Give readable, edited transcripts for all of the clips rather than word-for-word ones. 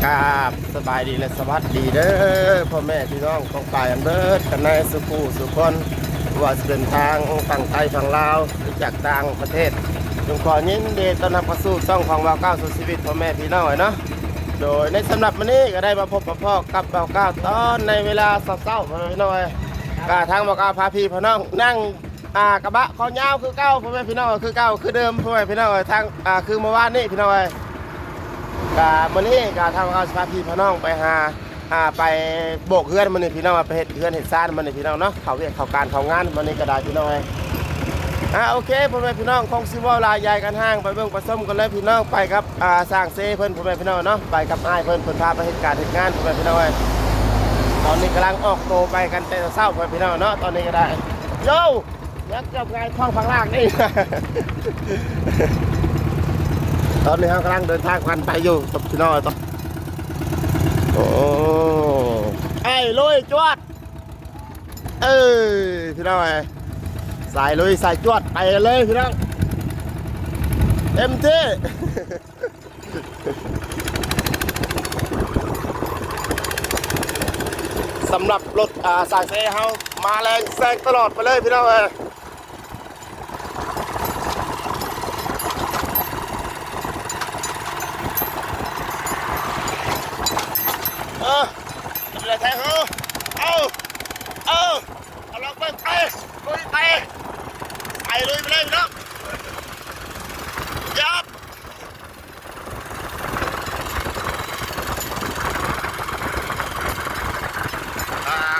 กราบสบายดีและสวัสดีเด้อพ่อแม่พี่น้องของป่าอันเบิดกันในสุขูสุคนว่าจะเดินทางฝั่งไทยฝั่งลาวหรือจากต่างประเทศจงขอยินดีต้อนรับเข้าสู่ช่องของบ่าวก้าวสู่ชีวิตพ่อแม่พี่น้องเนาะโดยในสำหรับวันนี้ก็ได้มาพบกับพ่อกับบ่าวก้าวตอนในเวลาเช้าๆพ่อแม่พี่น้องกทางบ่าวก้าวพาพี่พ่อน้องนั่งกระบะคอยาวคือเก้าพ่อแม่พี่น้องคือเก้าคือเดิมพ่อแม่พี่น้องทางคือเมื่อวานนี้พี่น้องวันนี้ทางเราพาพี่พ่อน้องไปไปโบกเฮือนมันนี่พี่น้องไปเห็ดเฮือนเห็ดซ่านมันนี่พี่น้องเนาะเขาเรียกเขาการเขางานมันนี่กระดาษพี่น้องโอเคพ่อแม่พี่น้องคงซิวลายใหญ่กันห้างไปเบื้องผสมกันเลยพี่น้องไปครับสร้างเซ่เพิ่นพ่อแม่พี่น้องเนาะไปกับอ้ายเพิ่นพาไปเหตุการณ์เหตุงานพ่อแม่พี่น้องตอนนี้กำลังออกโตไปกันแต่เช้าพ่อแม่พี่น้องเนาะตอนนี้ก็ได้โย่ยักษ์กับไงท้องฟังล่างนี่ ตอนนี้เรากำลังเดินทางกันไปอยู่ตบพี่น้องต่อโอ้ไอ้ลุยจวดพี่น้องสายลุยสายจวดไปเลยพี่น้องเต็มที่ สำหรับรถสายเซ่เฮามาแรงแซงตลอดไปเลยพี่น้องแทงเอาลองไปลุยไปลุยไปเลยพี่น้องยับ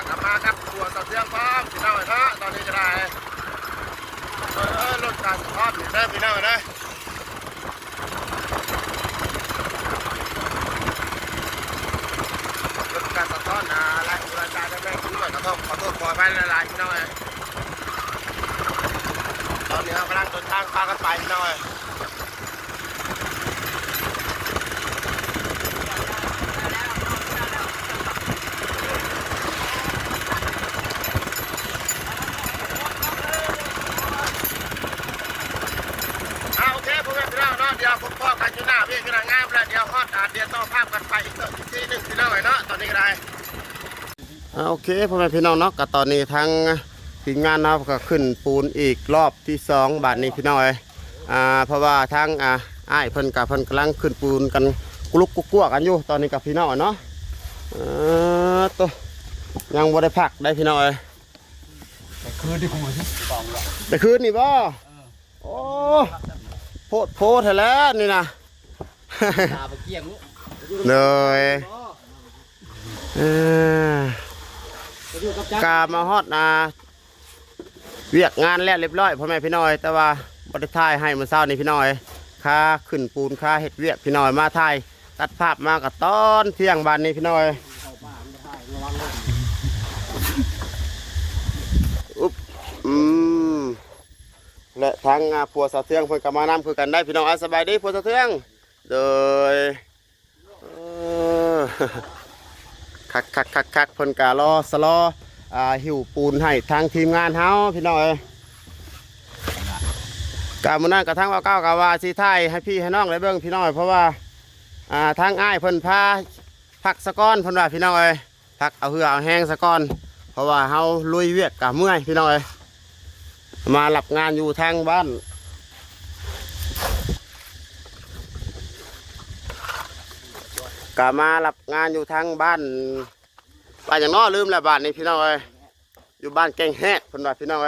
กลับมาครับตัวเสาเทียมพร้อมพี่น้องนะตอนนี้จะได้รถการสะท้อนอยู่ได้พี่น้องนะรถการสะท้อนรายการได้ไหมคุณหน่อยขอโทษขอไปหลายพี่น้องตอนนี้เรากำลังเดินทางพากันไปพี่น้องโอเคพวกเราพี่น้องเนาะเดี๋ยวพบกันอยู่หน้าพี่กำลังงามแล้วเดี๋ยวฮอตเดี๋ยวต่อภาพกันไปอีกทีหนึ่งพี่น้องเนาะตอนนี้ก็ได้โอเคพ่อแม่พี่น้องเนาะก็ตอนนี้ทางทีมงานเราก็ขึ้นปูนอีกรอบที่2บาทนี้พี่น้องเพราะว่าทางอ้ายเพิ่นกับเพิ่นกำลังขึ้นปูนกันกุลุกกุ๊กกันอยู่ตอนนี้กับพี่น้องเนาะตัวยังบ่ได้พักได้พี่น้องแต่คืนที่ผมที่กองละแต่คืนนี่บ่โอ้โพดเถอะแล้วนี่นะตาไปเกี่ยงเลยกามาฮอดเวียกงานแล้วเรียบร้อยพ่อแม่พี่น้อยแต่ว่าบริทายให้เมื่อเช้านี้พี่น้อยค่าขึ้นปูนค่าเห็ดเวียกพี่น้อยมาถ่ายตัดภาพมากับตอนเที่ยงบานนี้พี่น้อยอุ๊บและทางผัวสาวเทืองเพิ่นก็มานำคือกันได้พี่น้องสบายดีผัวสาวเทืองโดยคักเพิ่นกะรอสลอหิวปูนให้ทางทีมงานเฮาพี่น้องกะมื้อนั้นกะทางว่าเก้ากะว่าสิถ่ายให้พี่ให้น้องได้เบิ่งพี่น้องเพราะว่าทางอ้ายเพิ่นพาพักสะก้อนเพิ่นว่าพี่น้องพักเอาเหือเอาแห้งสะก้อนเพราะว่าเฮาลุยเวียกกะเมื่อยพี่น้องมาหลับงานอยู่ทางบ้านกะมาหลับงานอยู่ทางบ้านอย่างน้อลืมแล้วบ้านนี้พี่น้องอยู่บ้านแกงแฮกคนว่าพี่น้อง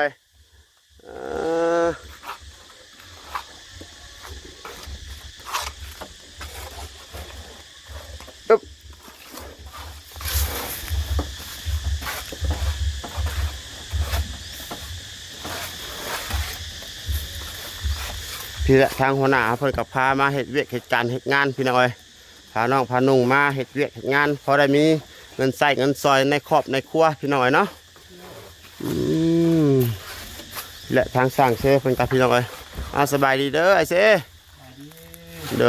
พี่ละทางหัวหน้าเพิ่นกับพามาเหตุเวียกเหตุการณ์เหตุงานพี่น้องพาน้องพานุ่งมาเหตุเวียกเหตุงานพอได้มีเงินใส่เงินซอยในครอบในครัวพี่น้องเนาะและทางสร้างเซ่เพิ่นกับพี่น้องสบายดีเด้อไอเซ่โด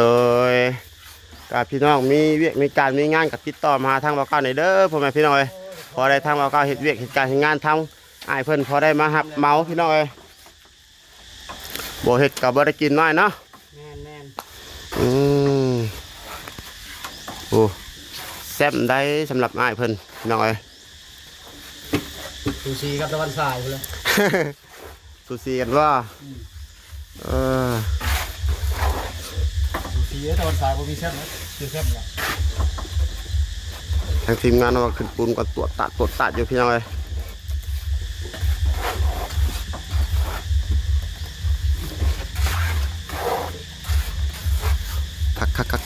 ยกับพี่น้องมีเวียกมีการมีงานกับติดต่อมาทางบ่าวก้าวในเด้อพ่อแม่พี่น้องพอได้ทางบ่าวก้าวเหตุเวียกเหตุการณ์เหตุงานทำอ้ายเพิ่นพอได้มาหับเมาพี่น้องบ่เห็ดกับบ่ได้กินน้อยเนาะโอ้ แซ่บได้สำหรับอ้ายเพิ่นพี่น้องเอ้ย ซูซีกับตะวันทรายเลย สูสีกันว่าเออ ซูซีตะวันทรายบ่มีแซ่บนะคือแซ่บนะ ทางทีมงานว่าขึ้นปูนก็ตรวจตัดอยู่พี่น้องเอ้ย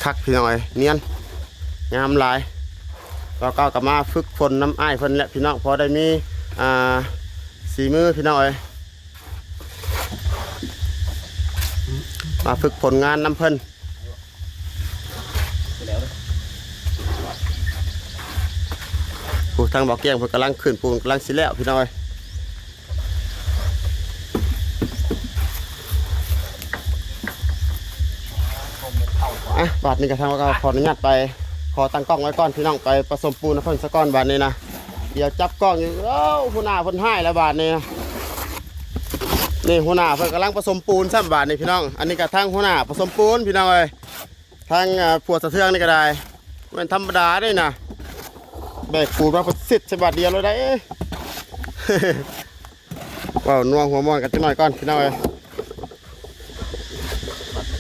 คักพี่น้องเอ้ยเนียนงามหลายเราก็กลับมาฝึกฝนน้ำอ้ายเพิ่นแหละพี่น้องพอได้มีสีมือพี่น้องเอ้ยมาฝึกผลงานน้ำเพิ่น แล้วเลย ผู้ทางบอกแก้งเพิ่นกำลังขึ้นปูนกำลังสิแล้วพี่น้องเอ้ยบาทนี้ก็ทางว่าก็ขออนุญาตไปขอตั้งกล้องไว้ก่อนพี่น้องไปผสมปูนนะเพิ่นสะก้อนบาทนี้นะเดี๋ยวจับกล้องอยู่หัวหน้าเพิ่นให้แล้วบาทนี้นะนี่หัวหน้าเพิ่นกำลังผสมปูนซ้ำบาทนี่พี่น้องอันนี้ก็ทางหัวหน้าผสมปูนพี่น้องเอ้ยทางผัวสะเทืองนี่ก็ได้เป็นธรรมดาได้นะแบกปูนมาประสิทธิ์ฉบับเดียวเลยได้ ว้าวนัวหัวมอนกันจังหน่อยก่อนพี่น้องเอ้ย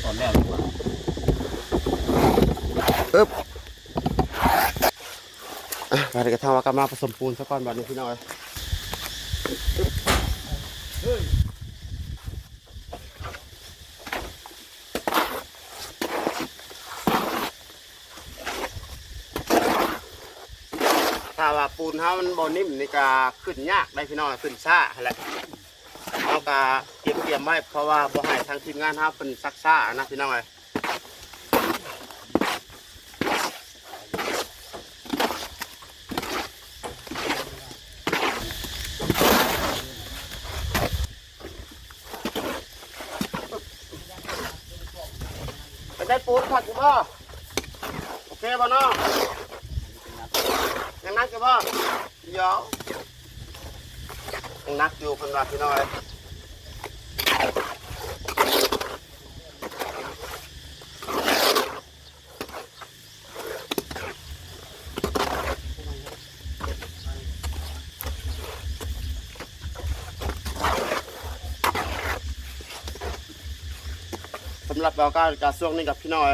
ตอนแรกดีกว่า อึ๊บบาดนี้ก็ทางว่ากำมาผสมปูนซะก่อนบาดนี้พี่น้องเอ้ยถ้าว่าปูนเฮามันบ่นิ่มนี่ก็ขึ้นยากได้พี่น้องขึ้นช้าหั่นแหละเราก็เตรียมไว้เพราะว่าบ่ให้ทางทีมงานเฮาเพิ่นซักซ่านะพี่น้องเอ้ยไปได้ปูนผัดอยู่บ่โอเคบ่น้องยังนักอยู่บ่เดี๋ยวยังนักอยู่เพิ่นว่าพี่น้องเอ้ยสำหรับเราก็การช่วงนี้กับพี่น้อย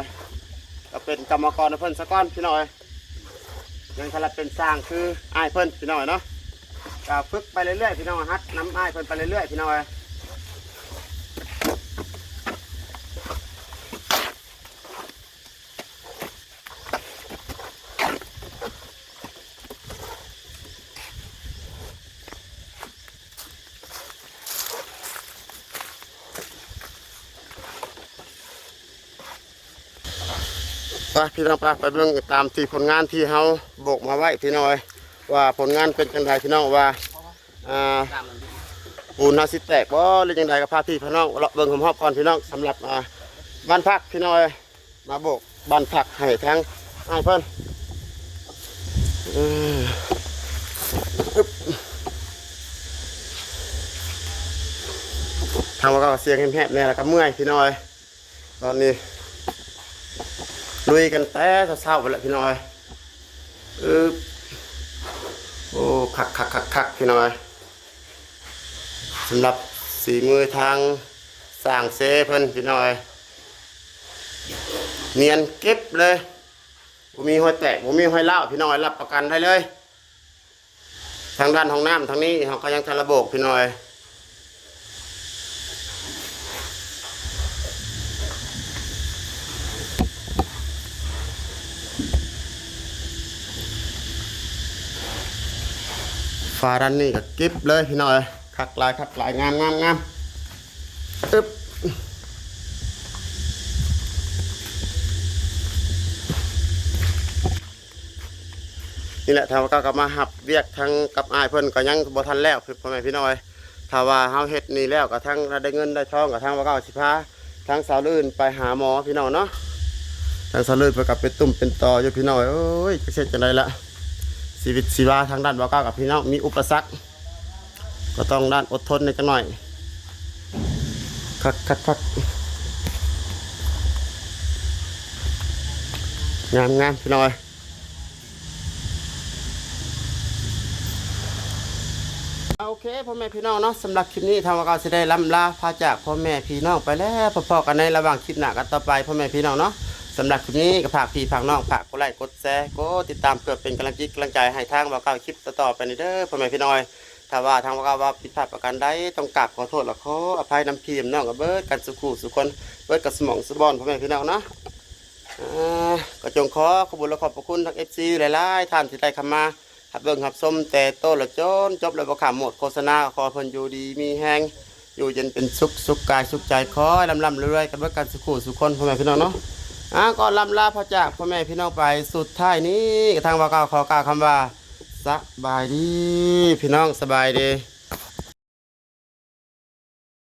ก็เป็นกรรมกรเพิ่นสะก้อนพี่น้อยยังทลัดเป็นสร้างคืออ้ายเพิ่นพี่น้อยเนาะก็ฝึกไปเรื่อยๆพี่น้อยฮัดน้ำอ้ายเพิ่นไปเรื่อยๆพี่น้อยพี่น้องไปเบิ่งตามที่ผลงานที่เฮาโบกมาไว้พี่น้อยว่าผลงานเป็นจังไดพี่น้องว่าปูนเฮาสิแตกบ่หรือจังไดก็พาพี่พี่น้องเลาะเบิ่งหอมๆก่อนพี่น้องสำหรับบ้านพักพี่น้อยมาโบกบ้านพักให้ทั้งอ้ายเพิ่นทางว่าก็เสียงแหบๆแน่แล้วก็เมื่อยพี่น้อยตอนนี้ลุยกันแต่เศร้าๆไปแล้วพี่น้อยโอ้คักพี่น้อยสำหรับสีมือทางสร้างเซเพิ่นพี่น้อยเนียนเก็บเลยผมมีห้อยแตกผมมีห้อยเล่าพี่น้อยรับประกันได้เลยทางด้านห้องน้ำทางนี้เขาก็ยังทะระบบพี่น้อยฝาด้านนี้ก็เก็บเลยพี่น้อยคักลายงามอึ๊บนี่แหละทางก็มาหับเรียกทั้งกับอ้ายเพิ่นก็ยังบ่ทันแล้วพ่อแม่พี่น้อยถ้าว่าเฮาเฮ็ดนี่แล้วก็ทั้งได้เงินได้ทองก็ทั้งว่าก็สิพาทั้งสาวลื่นไปหาหมอพี่น้องเนาะทั้งสาวลื่นไปกับเป็นตุ่มเป็นตออยู่พี่น้อยโอ้ยจะเฮ็ดจังได๋ล่ะชีวิตชีวาทางด้านบ่าวก้าวกับพี่น้องมีอุปสรรคก็ต้องด้านอดทนในจังหน่อยคักงามพี่น้อย พ่อแม่พี่น้องเนาะสำหรับคลิปนี้ทางว่าเราจะได้ล่ำลาพาจากพ่อแม่พี่น้องไปแล้วพอๆกันในระหว่างคลิปหน้ากันต่อไปพ่อแม่พี่น้องเนาะสำหรับคลิปนี้ก็ฝากพี่ฝากน้องฝากกดไลค์กดแชร์กดติดตามเพื่อเป็นกำลังใจให้ทางว่าเราคลิปต่อๆไปในเด้อพ่อแม่พี่น้องถ้าว่าทางว่าเราว่าผิดพลาดประการใดต้องกราบขอโทษและขออภัยน้ำพี่น้องกับเบิร์ดกันสุขุสุคนเบิร์ดกับสมองสบอนพ่อแม่พี่น้องเนาะก็จงขอบุญและขอบพระคุณทั้ง FC หลายๆท่านที่ได้เข้ามาหับเบิ่งหับส้มแต่โตละจนจบแล้วบ่ขามหมดโฆษณาขอเพิ่นอยู่ดีมีแฮงอยู่เย็นเป็นสุขกายสุขใจขอให้ลำรวยๆกันเบิดกันสุขุสุคนพ่อแม่พี่น้องเนาะก็ลำลาพระจากพ่อแม่พี่น้องไปสุดท้ายนี้ทางว่าขอกล่าวคำว่าสบายดีพี่น้องสบายดี